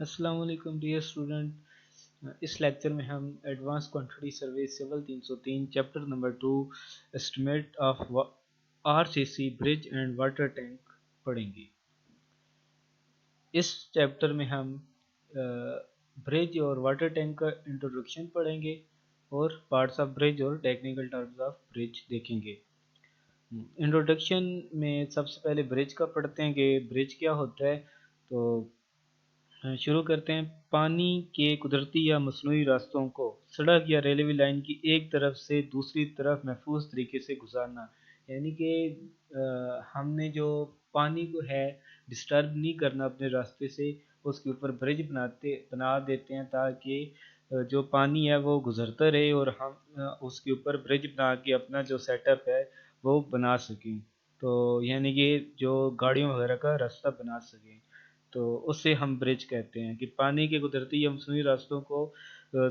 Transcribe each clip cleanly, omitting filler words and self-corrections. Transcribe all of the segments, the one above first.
السلام علیکم dear student, اس lecture میں ہم advance quantity survey civil 303 chapter number 2 estimate of R C C bridge and water tank پڑھیں گے۔ اس چیپٹر میں ہم برج اور واٹر ٹینک کا انٹروڈکشن پڑھیں گے اور پارٹس آف برج اور ٹیکنیکل ٹرمز آف برج دیکھیں گے۔ انٹروڈکشن میں سب سے پہلے برج کا پڑھتے ہیں کہ برج کیا ہوتا ہے۔ تو شروع کرتے ہیں۔ پانی کے قدرتی یا مصنوعی راستوں کو سڑک یا ریلوے لائن کی ایک طرف سے دوسری طرف محفوظ طریقے سے گزارنا، یعنی کہ ہم نے جو پانی کو ہے ڈسٹرب نہیں کرنا اپنے راستے سے، اس کے اوپر برج بنا دیتے ہیں تاکہ جو پانی ہے وہ گزرتا رہے اور ہم اس کے اوپر برج بنا کے اپنا جو سیٹ اپ ہے وہ بنا سکیں، تو یعنی کہ جو گاڑیوں وغیرہ کا راستہ بنا سکیں، تو اس سے ہم برج کہتے ہیں کہ پانی کے قدرتی یا مصنوعی راستوں کو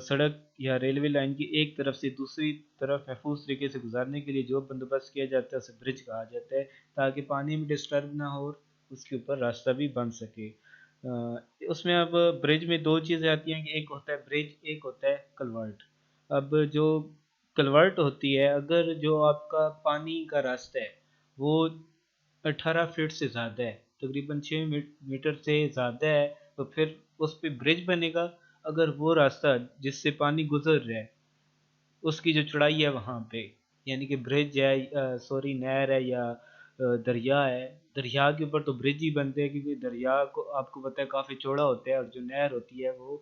سڑک یا ریلوے لائن کی ایک طرف سے دوسری طرف محفوظ طریقے سے گزارنے کے لیے جو بندوبست کیا جاتا ہے اسے برج کہا جاتا ہے، تاکہ پانی میں ڈسٹرب نہ ہو اور اس کے اوپر راستہ بھی بن سکے۔ اس میں اب برج میں دو چیزیں آتی ہیں کہ ایک ہوتا ہے برج، ایک ہوتا ہے کلورٹ۔ اب جو کلورٹ ہوتی ہے، اگر جو آپ کا پانی کا راستہ ہے وہ 18 فٹ سے زیادہ ہے، تقریباً 6 میٹر سے زیادہ ہے، تو پھر اس پہ برج بنے گا۔ اگر وہ راستہ جس سے پانی گزر رہا ہے اس کی جو چڑھائی ہے وہاں پہ، یعنی کہ برج ہے، نہر ہے یا دریا ہے، دریا کے اوپر تو برج ہی بنتے ہیں، کیونکہ دریا کو آپ کو پتہ ہے کافی چوڑا ہوتا ہے، اور جو نہر ہوتی ہے وہ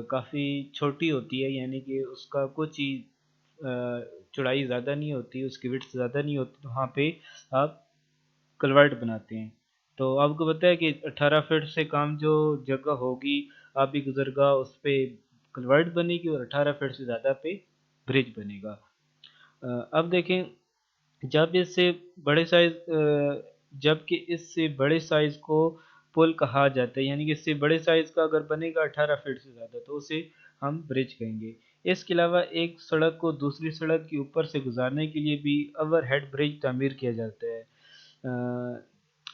کافی چھوٹی ہوتی ہے، یعنی کہ اس کا کچھ ہی چوڑائی زیادہ نہیں ہوتی، اس کی وڈتھ زیادہ نہیں ہوتی، تو وہاں پہ آپ کلورٹ بناتے ہیں۔ تو آپ کو پتہ ہے کہ 18 فٹ سے کم جو جگہ ہوگی آبی گزرگاہ اس پہ کلورٹ بنے گی، اور 18 فٹ سے زیادہ پہ برج بنے گا۔ اب دیکھیں، جب اس سے بڑے سائز جبکہ اس سے بڑے سائز کو پل کہا جاتا ہے، یعنی کہ اس سے بڑے سائز کا اگر بنے گا 18 فٹ سے زیادہ تو اسے ہم برج کہیں گے۔ اس کے علاوہ ایک سڑک کو دوسری سڑک کے اوپر سے گزارنے کے لیے بھی اوور ہیڈ برج تعمیر کیا جاتا ہے۔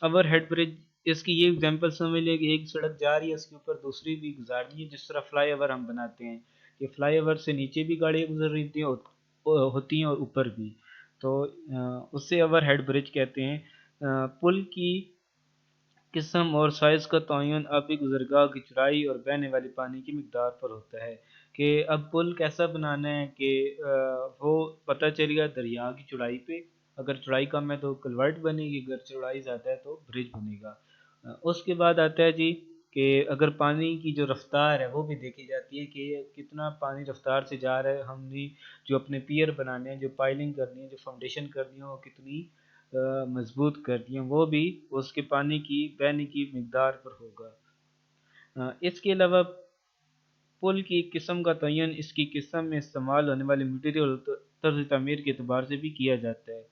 اوور ہیڈ برج، اس کی یہ ایگزامپل سمجھ لیں کہ ایک سڑک جا رہی ہے، اس کے اوپر دوسری بھی گزارنی ہے، جس طرح فلائی اوور ہم بناتے ہیں کہ فلائی اوور سے نیچے بھی گاڑیاں گزر رہی ہوتی ہیں اور اوپر بھی، تو اس سے اوور ہیڈ برج کہتے ہیں۔ پل کی قسم اور سائز کا تعین آبی گزرگاہ کی چوڑائی اور بہنے والے پانی کی مقدار پر ہوتا ہے، کہ اب پل کیسا بنانا ہے کہ وہ پتہ چل گیا دریا کی چوڑائی پہ، اگر چوڑائی کم ہے تو کلورٹ بنے گی، اگر چوڑائی زیادہ ہے تو برج بنے گا۔ اس کے بعد آتا ہے جی کہ اگر پانی کی جو رفتار ہے وہ بھی دیکھی جاتی ہے کہ کتنا پانی رفتار سے جا رہا ہے، ہم نے جو اپنے پیئر بنانے ہیں، جو پائلنگ کرنی ہے، جو فاؤنڈیشن کرنی ہے، وہ کتنی مضبوط کرتی ہیں، وہ بھی اس کے پانی کی بہنے کی مقدار پر ہوگا۔ اس کے علاوہ پل کی قسم کا تعین اس کی قسم میں استعمال ہونے والے مٹیریل اور طرز تعمیر کے اعتبار سے بھی کیا جاتا ہے۔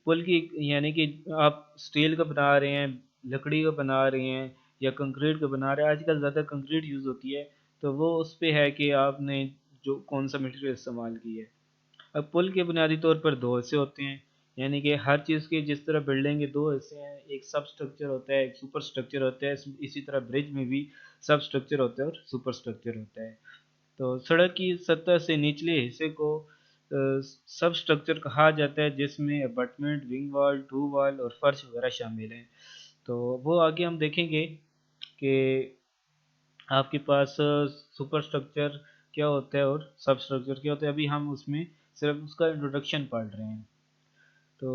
پل کی یعنی کہ آپ اسٹیل کا بنا رہے ہیں، لکڑی کا بنا رہے ہیں یا کنکریٹ کا بنا رہے ہیں، آج کل زیادہ کنکریٹ یوز ہوتی ہے، تو وہ اس پہ ہے کہ آپ نے جو کون سا مٹیریل استعمال کی ہے۔ اب پل کے بنیادی طور پر دو حصے ہوتے ہیں، یعنی کہ ہر چیز کے جس طرح بلڈنگ کے دو حصے ہیں، ایک سب سٹرکچر ہوتا ہے، ایک سپر سٹرکچر ہوتا ہے، اسی طرح برج میں بھی سب سٹرکچر ہوتا ہے اور سپر سٹرکچر ہوتا ہے۔ تو سڑک کی سطح سے نچلے حصے کو سب سٹرکچر کہا جاتا ہے، جس میں ابٹمنٹ، ونگ وال، ٹو وال اور فرش وغیرہ شامل ہیں۔ تو وہ آگے ہم دیکھیں گے کہ آپ کے پاس سپر سٹرکچر کیا ہوتا ہے اور سب سٹرکچر کیا ہوتا ہے، ابھی ہم اس میں صرف اس کا انٹروڈکشن پڑھ رہے ہیں۔ تو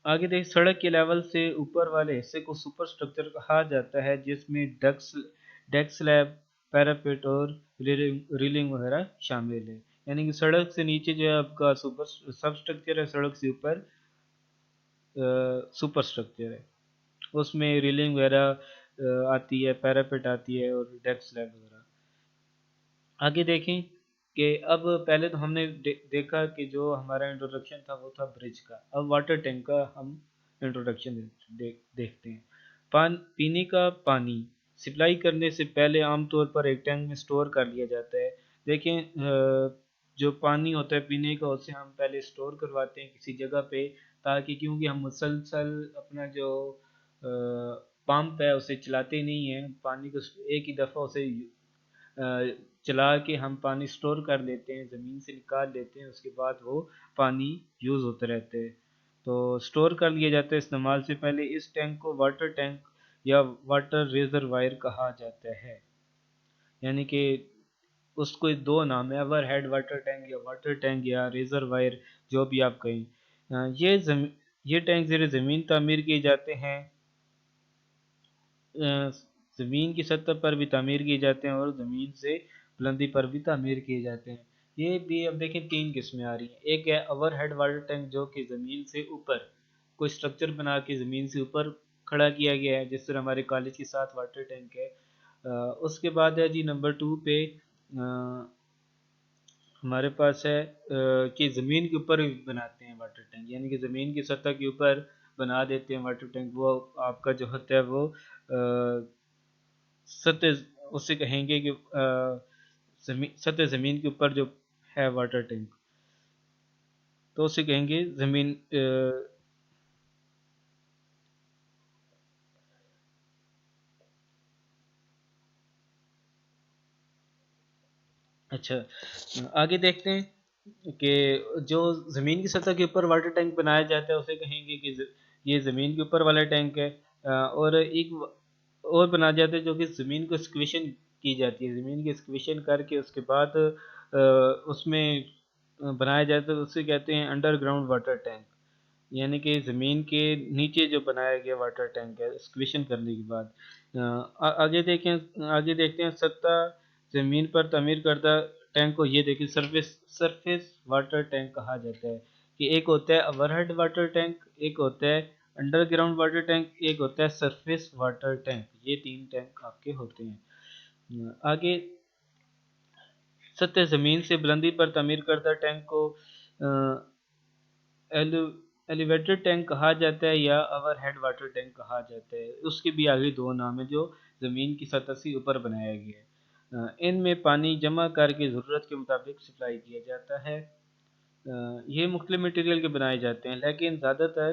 آگے دیکھ، سڑک کے لیول سے اوپر والے حصے کو سپر سٹرکچر کہا جاتا ہے، جس میں ڈیک سلیب، پیراپیٹ اور ریلنگ وغیرہ شامل ہے، یعنی کہ سڑک سے نیچے جو ہے آپ کا سب سٹرکچر ہے، سڑک سے اوپر سپر سٹرکچر ہے، اس میں ریلنگ وغیرہ آتی ہے، پیراپیٹ آتی ہے اور ڈیک سلیب وغیرہ۔ آگے دیکھیں کہ اب پہلے تو ہم نے دیکھا کہ جو ہمارا انٹروڈکشن تھا وہ تھا برج کا، اب واٹر ٹینک کا ہم انٹروڈکشن دیکھتے ہیں۔ پینے کا پانی سپلائی کرنے سے پہلے عام طور پر ایک ٹینک میں سٹور کر لیا جاتا ہے۔ دیکھیں، جو پانی ہوتا ہے پینے کا اسے ہم پہلے سٹور کرواتے ہیں کسی جگہ پہ، تاکہ کیونکہ ہم مسلسل اپنا جو پمپ ہے اسے چلاتے نہیں ہیں، پانی کو ایک ہی دفعہ اسے چلا کے ہم پانی سٹور کر لیتے ہیں، زمین سے نکال لیتے ہیں، اس کے بعد وہ پانی یوز ہوتے رہتے ہیں، تو سٹور کر لیا جاتا ہے استعمال سے پہلے۔ اس ٹینک کو واٹر ٹینک یا واٹر ریزروائر کہا جاتا ہے، یعنی کہ اس کو دو نام ہے، اوور ہیڈ واٹر ٹینک یا واٹر ٹینک یا ریزروائر، جو بھی آپ کہیں۔ یہ ٹینک زیر زمین تعمیر کیے جاتے ہیں، زمین کی سطح پر بھی تعمیر کیے جاتے ہیں اور زمین سے بلندی پر بھی تعمیر کیے جاتے ہیں۔ یہ بھی اب دیکھیں تین قسمیں آ رہی ہیں، ایک ہے اوور ہیڈ واٹر ٹینک جو کہ زمین سے اوپر کوئی سٹرکچر بنا کے زمین سے اوپر کھڑا کیا گیا ہے، جس طرح ہمارے کالج کے ساتھ واٹر ٹینک ہے۔ اس کے بعد ہے جی نمبر 2 پہ ہمارے پاس ہے کہ زمین کے اوپر بناتے ہیں واٹر ٹینک، یعنی کہ زمین کی سطح کے اوپر بنا دیتے ہیں واٹر ٹینک، وہ آپ کا جو ہوتا ہے وہ سطح، اس سے کہیں گے کہ سطح زمین کے اوپر جو ہے واٹر ٹینک، تو اسے کہیں گے زمین اچھا آگے دیکھتے ہیں کہ جو زمین کی سطح کے اوپر واٹر ٹینک بنایا جاتا ہے اسے کہیں گے کہ یہ زمین کے اوپر والا ٹینک ہے، اور ایک اور بنایا جاتا ہے جو کہ زمین کو اسکویشن کی جاتی ہے، زمین کی اسکویشن کر کے اس کے بعد اس میں بنایا جاتا ہے، اسے کہتے ہیں انڈر گراؤنڈ واٹر ٹینک، یعنی کہ زمین کے نیچے جو بنایا گیا واٹر ٹینک ہے اسکویشن کرنے کے بعد۔ آگے دیکھتے ہیں سطح زمین پر تعمیر کردہ ٹینک کو، یہ دیکھیں سرفیس واٹر ٹینک کہا جاتا ہے، کہ ایک ہوتا ہے اوور ہیڈ واٹر ٹینک، ایک ہوتا ہے انڈر گراؤنڈ واٹر ٹینک، ایک ہوتا ہے سرفیس واٹر ٹینک، یہ تین ٹینک آپ کے ہوتے ہیں۔ آگے سطح زمین سے بلندی پر تعمیر کردہ ٹینک کو ایلیویٹر ٹینک کہا جاتا ہے یا اوور ہیڈ واٹر ٹینک کہا جاتا ہے، اس کے بھی آگے دو نام ہیں جو زمین کی سطح سے اوپر بنایا گیا ہے۔ ان میں پانی جمع کر کے ضرورت کے مطابق سپلائی کیا جاتا ہے۔ یہ مختلف مٹیریل کے بنائے جاتے ہیں، لیکن زیادہ تر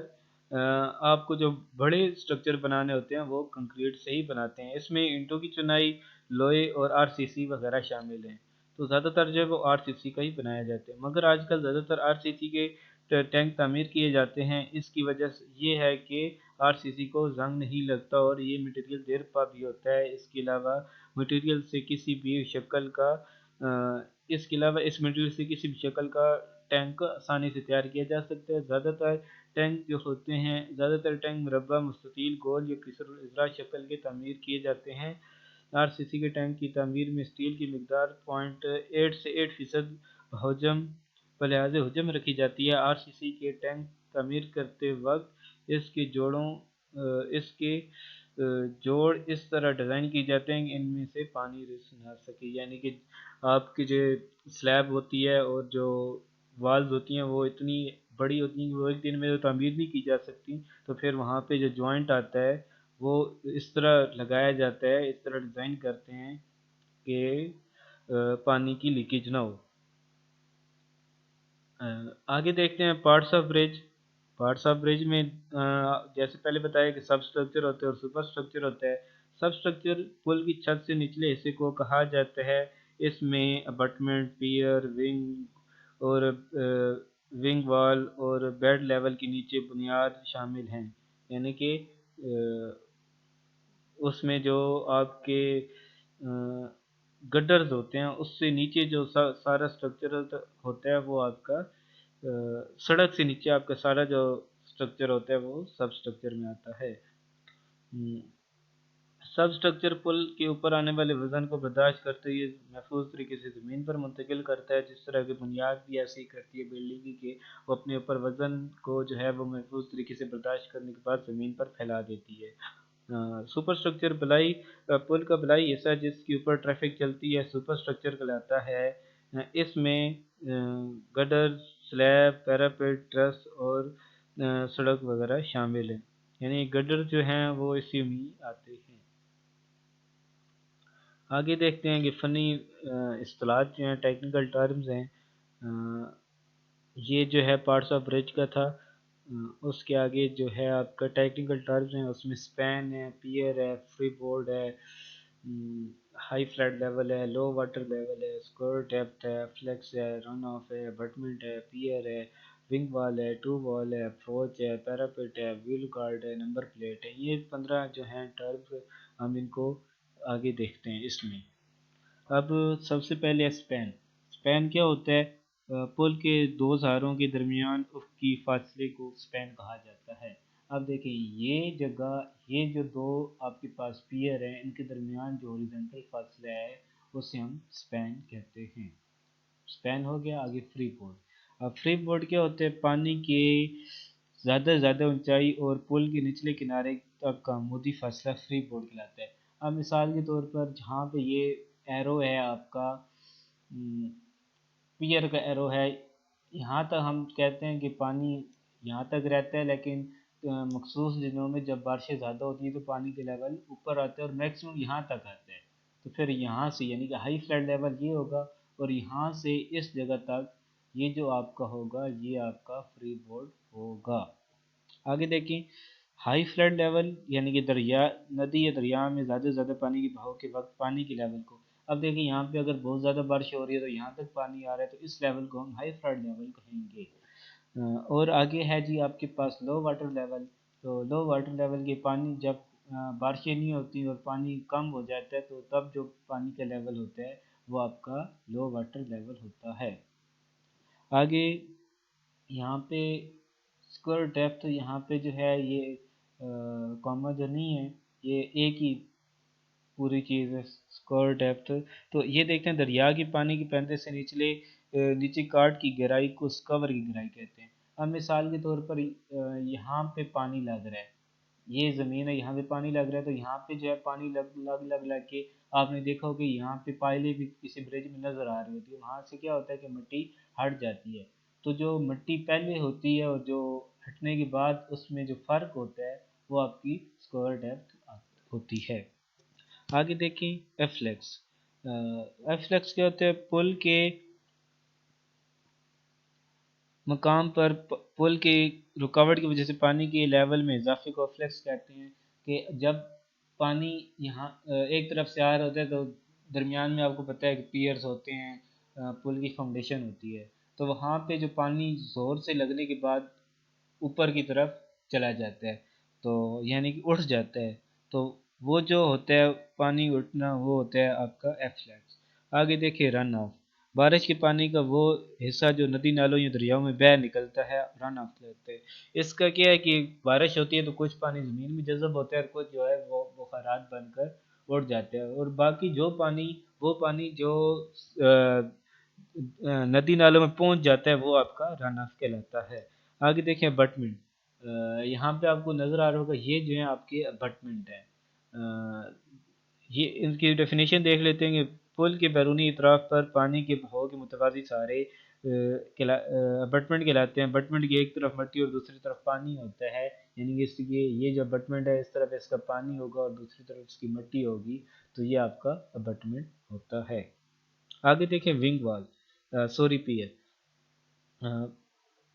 آپ کو جو بڑے سٹرکچر بنانے ہوتے ہیں وہ کنکریٹ سے ہی بناتے ہیں، اس میں اینٹوں کی چنائی، لوہے اور آر سی سی وغیرہ شامل ہیں، تو زیادہ تر جو ہے وہ آر سی سی کا ہی بنایا جاتا ہے، مگر آج کل زیادہ تر آر سی سی کے ٹینک تعمیر کیے جاتے ہیں۔ اس کی وجہ یہ ہے کہ آر سی سی کو زنگ نہیں لگتا اور یہ مٹیریل دیر پا بھی ہوتا ہے، اس کے علاوہ مٹیریل سے کسی بھی شکل کا اس مٹیریل سے کسی بھی شکل کا ٹینک آسانی سے تیار کیا جا سکتا ہے۔ زیادہ تر ٹینک جو ہوتے ہیں، زیادہ تر ٹینک مربع، مستطیل، گول یا کسر الضلع شکل کے تعمیر کیے جاتے ہیں۔ آر سی سی کے ٹینک کی تعمیر میں اسٹیل کی مقدار 0.8 سے 8% حجم بلحاظ حجم رکھی جاتی ہے۔ آر سی سی کے ٹینک تعمیر کرتے وقت اس کے جوڑ اس طرح ڈیزائن کی جاتے ہیں کہ ان میں سے پانی رس نہ سکے، یعنی کہ آپ کی جو سلیب ہوتی ہے اور جو والز ہوتی ہیں وہ اتنی بڑی ہوتی ہیں کہ وہ ایک دن میں تو تعمیر نہیں کی جا سکتی، تو پھر وہاں پہ جو جوائنٹ آتا ہے وہ اس طرح لگایا جاتا ہے، اس طرح ڈیزائن کرتے ہیں کہ پانی کی لیکیج نہ ہو۔ آگے دیکھتے ہیں parts of bridge. Parts of bridge میں جیسے پہلے بتایا کہ سب سٹرکچر ہوتے ہیں اور سپر سٹرکچر ہوتا ہے۔ سب سٹرکچر پل کی چھت سے نچلے حصے کو کہا جاتا ہے، اس میں ابٹمنٹ، پیئر، ونگ وال اور بیڈ لیول کے نیچے بنیاد شامل ہیں، یعنی کہ اس میں جو آپ کے گڈرز ہوتے ہیں اس سے نیچے جو سارا سٹرکچر ہوتا ہے وہ آپ کا سڑک سے نیچے آپ کا سارا جو سٹرکچر ہوتا ہے وہ سب سٹرکچر میں آتا ہے۔ سب سٹرکچر پل کے اوپر آنے والے وزن کو برداشت کرتے ہوئے محفوظ طریقے سے زمین پر منتقل کرتا ہے، جس طرح کی بنیاد بھی ایسی کرتی ہے بلڈنگ کی کہ وہ اپنے اوپر وزن کو جو ہے وہ محفوظ طریقے سے برداشت کرنے کے بعد زمین پر پھیلا دیتی ہے۔ سپر سٹرکچر بلائی پل کا بلائی حصہ جس کے اوپر ٹریفک چلتی ہے سپر سٹرکچر کہلاتا ہے۔ اس میں گڈر، سلیب، پیراپیٹ، ٹرس اور سڑک وغیرہ شامل ہیں، یعنی گڈر جو ہیں وہ اسی میں آتے ہیں۔ آگے دیکھتے ہیں کہ فنی اصطلاحات جو ہیں، ٹیکنیکل ٹرمز ہیں، یہ جو ہے پارٹس آف برج کا تھا۔ اس کے آگے جو ہے آپ کا ٹیکنیکل ٹرمز ہیں، اس میں سپین ہے، پیئر ہے، فری بورڈ ہے، ہائی فلڈ لیول ہے، لو واٹر لیول ہے، اسکور ڈیپتھ ہے، فلیکس ہے، رن آف ہے، ابٹمنٹ ہے، پیئر ہے، ونگ وال ہے، ٹو وال ہے، اپروچ ہے، پیراپٹ ہے، ویل گارڈ ہے، نمبر پلیٹ ہے۔ یہ 15 جو ہیں ٹرمز، ہم ان کو آگے دیکھتے ہیں اس میں۔ اب سب سے پہلے اسپین۔ اسپین کیا ہوتا ہے؟ پل کے دو سہاروں کے درمیان افقی فاصلے کو اسپین کہا جاتا ہے۔ اب دیکھیں یہ جگہ، یہ جو دو آپ کے پاس پیئر ہیں، ان کے درمیان جو ہاریزونٹل فاصلہ ہے اسے ہم اسپین کہتے ہیں۔ اسپین ہو گیا۔ آگے فری بورڈ۔ اب فری بورڈ کیا ہوتا ہے؟ پانی کے زیادہ سے زیادہ اونچائی اور پل کے نچلے کنارے تک کا عمودی فاصلہ فری بورڈ کہلاتا ہے۔ اب مثال کے طور پر جہاں پہ یہ ایرو ہے آپ کا، پیئر کا ایرو ہے، یہاں تک ہم کہتے ہیں کہ پانی یہاں تک رہتا ہے، لیکن مخصوص دنوں میں جب بارشیں زیادہ ہوتی ہیں تو پانی کے لیول اوپر آتا ہے اور میکسیمم یہاں تک آتا ہے۔ تو پھر یہاں سے یعنی کہ ہائی فلڈ لیول یہ ہوگا، اور یہاں سے اس جگہ تک یہ جو آپ کا ہوگا یہ آپ کا فری بورڈ ہوگا۔ آگے دیکھیں ہائی فلڈ لیول یعنی کہ دریا، ندی یا دریا میں زیادہ سے زیادہ پانی کے بہاؤ کے وقت پانی کے لیول کو، اب دیکھیں یہاں پہ اگر بہت زیادہ بارش ہو رہی ہے تو یہاں تک پانی آ رہا ہے تو اس لیول کو ہم ہائی فلڈ لیول کہیں گے۔ اور آگے ہے جی آپ کے پاس لو واٹر لیول۔ تو لو واٹر لیول کے پانی جب بارشیں نہیں ہوتی اور پانی کم ہو جاتا ہے تو تب جو پانی کا لیول ہوتا ہے وہ آپ کا لو واٹر لیول ہوتا ہے۔ آگے یہاں پہ اسکور ڈیپتھ، یہاں پہ جو ہے یہ کامہ جو نہیں ہے، یہ ایک ہی پوری چیز ہے اسکور ڈیپتھ۔ تو یہ دیکھتے ہیں دریا کی پانی کی پینتے سے نیچے کاٹ کی گہرائی کو اسکور کی گہرائی کہتے ہیں۔ اب مثال کے طور پر یہاں پہ پانی لگ رہا ہے، یہ زمین ہے، یہاں پہ پانی لگ رہا ہے، تو یہاں پہ جو ہے پانی لگ کے آپ نے دیکھا ہو کہ یہاں پہ پائلیں بھی کسی برج میں نظر آ رہی ہوتی ہے، وہاں سے کیا ہوتا ہے کہ مٹی ہٹ جاتی ہے۔ تو جو مٹی پہلے ہوتی ہے اور جو ہٹنے کے بعد اس میں جو فرق ہوتا ہے وہ آپ کی اسکور ڈیپتھ ہوتی ہے۔ آگے دیکھیں ایفلیکس۔ ایفلیکس کیا ہوتا ہے؟ پل کے مقام پر پل کی رکاوٹ کی وجہ سے پانی کے لیول میں اضافے کو ایفلیکس کہتے ہیں، کہ جب پانی یہاں ایک طرف سے آ رہا ہوتا ہے تو درمیان میں آپ کو پتہ ہے کہ پیئرز ہوتے ہیں، پل کی فاؤنڈیشن ہوتی ہے، تو وہاں پہ جو پانی زور سے لگنے کے بعد اوپر کی طرف چلا جاتا ہے، تو یعنی کہ اٹھ جاتا ہے، تو وہ جو ہوتا ہے پانی اٹھنا وہ ہوتا ہے آپ کا ایفلیکس۔ آگے دیکھیں رن آف۔ بارش کے پانی کا وہ حصہ جو ندی نالوں یا دریاؤں میں بہہ نکلتا ہے رن آف کہتے ہیں۔ اس کا کیا ہے کہ بارش ہوتی ہے تو کچھ پانی زمین میں جذب ہوتا ہے اور کچھ جو ہے وہ بخارات بن کر اڑ جاتے ہیں، اور باقی جو پانی وہ پانی جو ندی نالوں میں پہنچ جاتا ہے وہ آپ کا رن آف کہلاتا ہے۔ آگے دیکھیں ابٹمنٹ۔ یہاں پہ آپ کو نظر آ رہا ہوگا یہ جو ہیں آپ کے ابٹمنٹ ہیں۔ یہ ان کی ڈیفینیشن دیکھ لیتے ہیں کہ پل کے بیرونی اطراف پر پانی کے بہاؤ کے متوازی سہارے ابٹمنٹ کہلاتے ہیں۔ ابٹمنٹ کی ایک طرف مٹی اور دوسری طرف پانی ہوتا ہے، یعنی کہ اس کی یہ جو ابٹمنٹ ہے اس طرف اس کا پانی ہوگا اور دوسری طرف اس کی مٹی ہوگی، تو یہ آپ کا ابٹمنٹ ہوتا ہے۔ آگے دیکھیں ونگ وال، سوری پیئر۔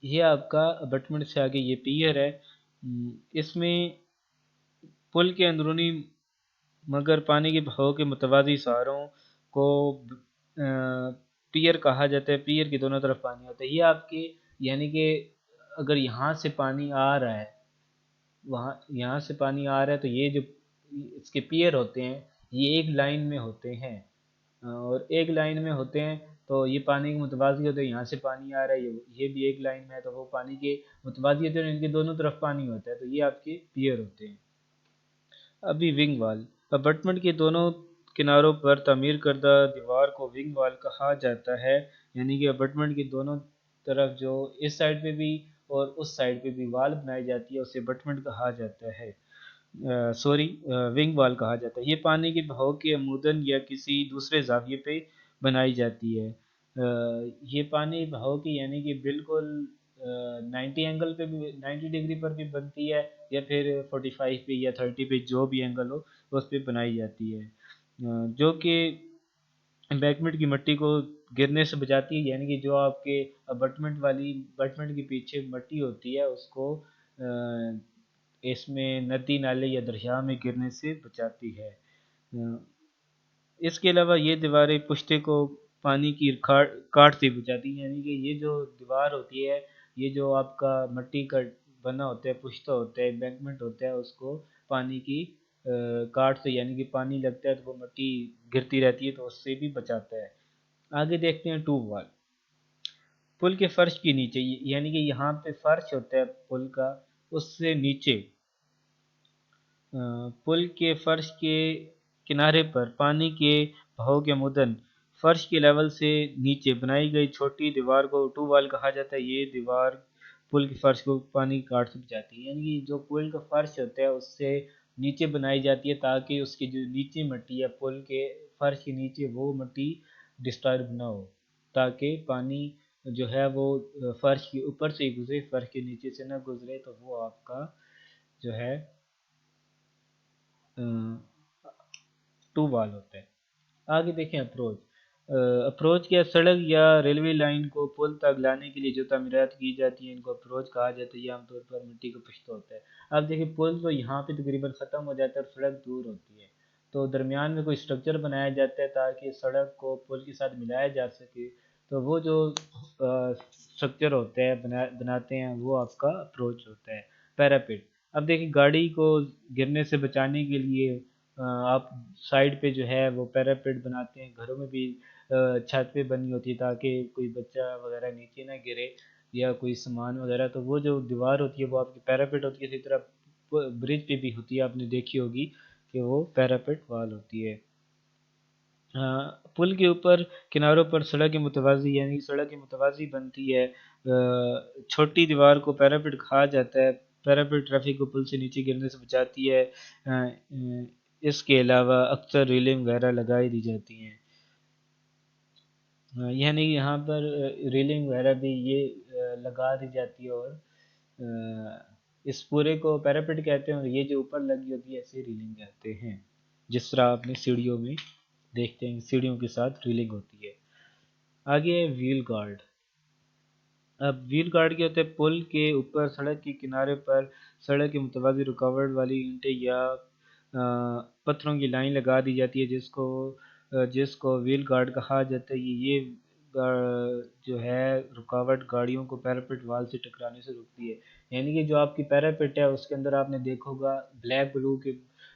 یہ آپ کا ابٹمنٹ سے آگے یہ پیئر ہے۔ اس میں پل کے اندرونی مگر پانی کے بہاؤ کے متوازی سہاروں کو پیئر کہا جاتا ہے۔ پیئر کی دونوں طرف پانی ہوتا ہے۔ یہ آپ کے یعنی کہ اگر یہاں سے پانی آ رہا ہے، یہاں سے پانی آ رہا ہے تو یہ جو اس کے پیئر ہوتے ہیں یہ ایک لائن میں ہوتے ہیں، اور ایک لائن میں ہوتے ہیں تو یہ پانی کے متوازی ہوتے ہیں۔ یہاں سے پانی آ رہا ہے، یہ بھی ایک لائن میں ہے تو وہ پانی کے متوازی ہوتے ہیں، ان کے دونوں طرف پانی ہوتا ہے، تو یہ آپ کے پیئر ہوتے ہیں۔ ابھی ونگ وال، ابٹمنٹ کے دونوں کناروں پر تعمیر کردہ دیوار کو ونگ وال کہا جاتا ہے، یعنی کہ ابٹمنٹ کے دونوں طرف جو اس سائڈ پہ بھی اور اس سائڈ پہ بھی وال بنائی جاتی ہے اسے ابٹمنٹ کہا جاتا ہے، ونگ وال کہا جاتا ہے۔ یہ پانی کے بہاؤ کے عموداً یا کسی دوسرے زاویے پہ بنائی جاتی ہے۔ یہ پانی بہاؤ کی یعنی کہ بالکل 90 اینگل پہ بھی، 90 ڈگری پر بھی بنتی ہے، یا پھر 45 پہ یا 30 پہ جو بھی اینگل ہو اس پہ بنائی جاتی ہے، جو کہ امبیکمنٹ کی مٹی کو گرنے سے بچاتی ہے، یعنی کہ جو آپ کے ابٹمنٹ کے پیچھے مٹی ہوتی ہے اس کو اس میں ندی نالے یا دریا میں گرنے سے بچاتی ہے۔ اس کے علاوہ یہ دیواریں پشتے کو پانی کی کاٹ سے بچاتی ہیں، یعنی کہ یہ جو دیوار ہوتی ہے، یہ جو آپ کا مٹی کا بنا ہوتا ہے، پشتہ ہوتا ہے، امبیکمنٹ ہوتا ہے، اس کو پانی کی کاٹ سے، یعنی کہ پانی لگتا ہے تو وہ مٹی گرتی رہتی ہے تو اس سے بھی بچاتا ہے۔ آگے دیکھتے ہیں ٹوب وال۔ پل کے فرش کے نیچے، یعنی کہ یہاں پہ فرش ہوتا ہے پل کا، اس سے نیچے پل کے فرش کے کنارے پر پانی کے بہاؤ کے مدن فرش کے لیول سے نیچے بنائی گئی چھوٹی دیوار کو ٹوب وال کہا جاتا ہے۔ یہ دیوار پل کے فرش کو پانی کی کاٹ سے بچاتی ہے، یعنی کہ جو پل کا فرش ہوتا ہے اس سے نیچے بنائی جاتی ہے تاکہ اس کی جو نیچے مٹی ہے پل کے فرش کے نیچے وہ مٹی ڈسٹرب نہ ہو، تاکہ پانی جو ہے وہ فرش کے اوپر سے ہی گزرے، فرش کے نیچے سے نہ گزرے، تو وہ آپ کا جو ہے ٹو وال ہوتا ہے۔ آگے دیکھیں اپروچ۔ اپروچ کیا سڑک یا ریلوے لائن کو پل تک لانے کے لیے جو تعمیرات کی جاتی ہیں ان کو اپروچ کہا جاتا ہے۔ یہ عام طور پر مٹی کا پشتہ ہوتا ہے۔ اب دیکھیں پل تو یہاں پہ تقریباً ختم ہو جاتا ہے اور سڑک دور ہوتی ہے، تو درمیان میں کوئی اسٹرکچر بنایا جاتا ہے تاکہ سڑک کو پل کے ساتھ ملایا جا سکے، تو وہ جو اسٹرکچر ہوتا ہے بناتے ہیں وہ آپ کا اپروچ ہوتا ہے۔ پیراپٹ۔ اب دیکھیں گاڑی کو گرنے سے بچانے کے لیے آپ سائڈ پہ جو ہے وہ پیراپٹ بناتے ہیں، گھروں میں بھی چھت پہ بنی ہوتی ہے تاکہ کوئی بچہ وغیرہ نیچے نہ گرے یا کوئی سامان وغیرہ، تو وہ جو دیوار ہوتی ہے وہ آپ کی پیراپٹ ہوتی ہے۔ اسی طرح برج پہ بھی ہوتی ہے، آپ نے دیکھی ہوگی کہ وہ پیراپٹ وال ہوتی ہے۔ پل کے اوپر کناروں پر سڑک کے متوازی، یعنی سڑک کے متوازی بنتی ہے، چھوٹی دیوار کو پیراپٹ کہا جاتا ہے۔ پیراپٹ ٹریفک کو پل سے نیچے گرنے سے بچاتی ہے۔ اس کے علاوہ اکثر ریلنگ وغیرہ لگائی دی جاتی ہیں، یعنی یہاں پر ریلنگ وغیرہ بھی یہ لگا دی جاتی ہے، اور اس پورے کو پیراپٹ کہتے ہیں، اور یہ جو اوپر لگی ہوتی ہے ایسے ریلنگ کہتے ہیں، جس طرح آپ نے سیڑھیوں میں دیکھتے ہیں سیڑھیوں کے ساتھ ریلنگ ہوتی ہے۔ آگے ویل گارڈ۔ اب ویل گارڈ کیا ہوتا ہے؟ پل کے اوپر سڑک کے کنارے پر سڑک کے متوازی رکاوٹ والی اینٹیں یا پتھروں کی لائن لگا دی جاتی ہے جس کو ویل گارڈ کہا جاتا ہے۔ یہ جو ہے رکاوٹ گاڑیوں کو پیراپٹ وال سے ٹکرانے سے روکتی ہے، یعنی کہ جو آپ کی پیراپٹ ہے اس کے اندر آپ نے دیکھا ہوگا بلیک بلو کے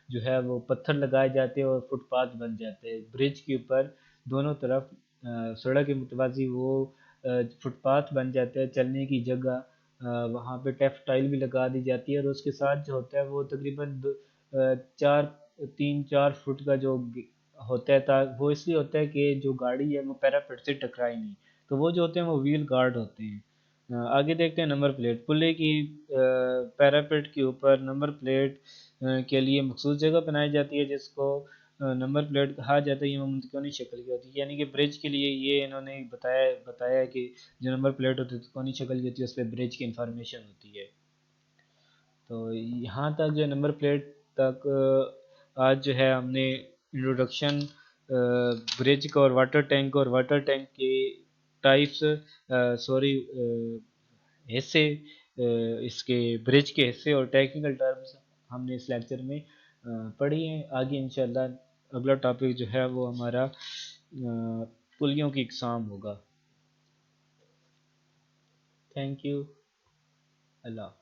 جو ہے وہ پتھر لگائے جاتے ہیں اور فٹ پاتھ بن جاتے ہیں برج کے اوپر، دونوں طرف سڑک کے متوازی وہ فٹ پاتھ بن جاتے ہیں، چلنے کی جگہ وہاں پہ ٹیف ٹائل بھی لگا دی جاتی ہے، اور اس کے ساتھ جو ہوتا ہے وہ تقریباً 3-4 فٹ کا جو ہوتا ہے، وہ اس لیے ہوتا ہے کہ جو گاڑی ہے وہ پیراپٹ سے ٹکرائے نہیں، تو وہ جو ہوتے ہیں وہ ویل گارڈ ہوتے ہیں۔ آگے دیکھتے ہیں نمبر پلیٹ۔ پلے کی پیراپٹ کے اوپر نمبر پلیٹ کے لیے مخصوص جگہ بنائی جاتی ہے جس کو نمبر پلیٹ کہا جاتا ہے۔ یہ منتقلی شکل کی ہوتی ہے، یعنی کہ برج کے لیے یہ انہوں نے بتایا کہ جو نمبر پلیٹ ہوتی ہے کونی شکل کی ہوتی ہے، اس پہ برج کی انفارمیشن ہوتی ہے۔ تو یہاں تک جو نمبر پلیٹ تک آج جو ہے ہم نے انٹروڈکشن برج کا اور واٹر ٹینک کے ٹائپس حصے، اس کے برج کے حصے اور ٹیکنیکل ٹرمز ہم نے اس لیکچر میں پڑھی ہیں۔ آگے انشاءاللہ اگلا ٹاپک جو ہے وہ ہمارا پلیوں کی اقسام ہوگا۔ تھینک یو، اللہ حافظ۔